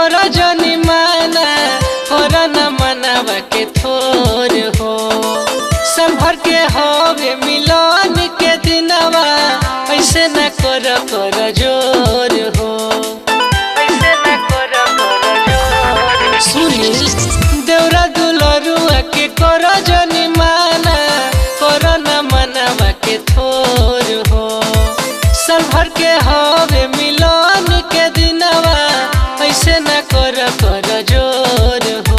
करो जनी माना करो न मनावा के थोर हो। संभर के होवे मिलन के दिनवा ऐसे न कर जोर हो। ऐसे न कर जोर। सुनी देवरा दुलरुआ के करो जनी माना करो न मनावा के थोर हो। संभर के होवे मिलन के दिनवा ऐसे न कर जोर हो।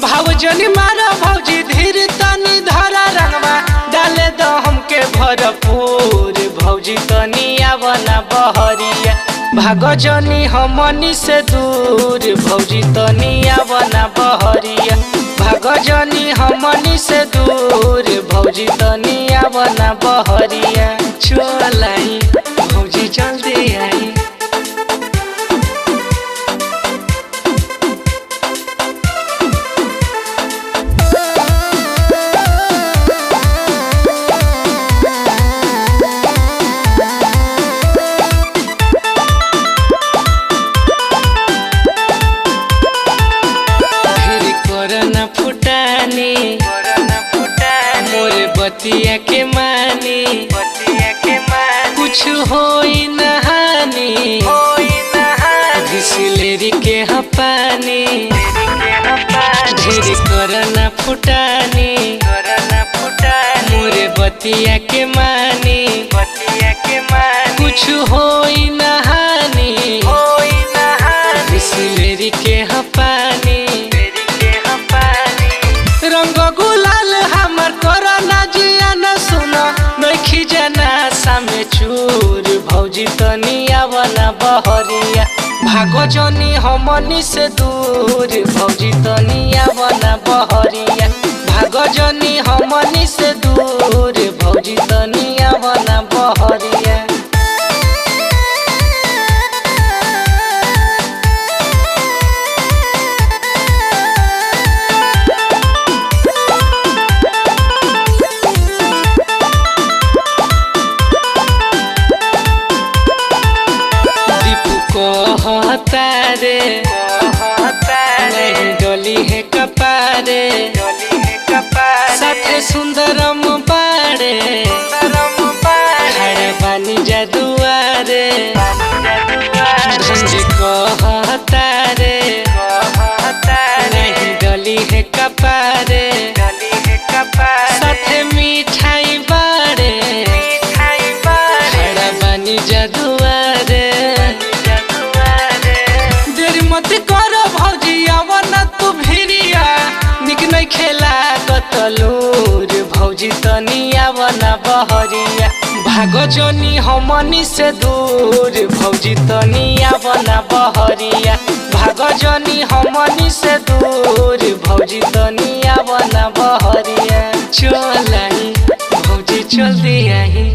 भावजनी मारा भौजी धीर तनी धरा रंगवा डाले दो हमके भरपूर। भौजी तनी आवना बहरिया भागो जनी हमनी से दूर। भौजी तनी आवना बहरिया भागो जनी हमनी से दूर। भौजी तनी आवना बहरिया चलाई भौजी जल्दी आई। मोरे बतिया के मानी कुछ होई नहानी घिसलेरी के हपानी। ढेर करना फुटानी मोरे बतिया के मानी कुछ होई नहानी घिसलेरी के हपानी। रंग गुलाल हमर कोरोना जिया न सुनो नखी जना सामे चूर। भौजी तनी आवना बहरिया भागो जनी हमनी से दूर। भौजी तनी आवना बहरिया भागो जनी हमनी से दूर। भौजी तनी आवना बहरिया। कहतारे नहीं डोली है कपारे साथे सुंदरम बाड़े खड़ा बानी जादुआरे। कहतारे नहीं डोली है कपारे साथे मिठाई बाड़े खड़ा बानी जादुआरे। मत करो भौजी आवना तू भिरिया निक नहीं खेला कतलूर। भौजी तनी आवना बहरिया भागो जनी हमनी से दूर। भौजी तनी आवना बहरिया भागो जनी हमनी से दूर। भौजी तनी आवना बहरिया चलाई भौजी जल्दी आई।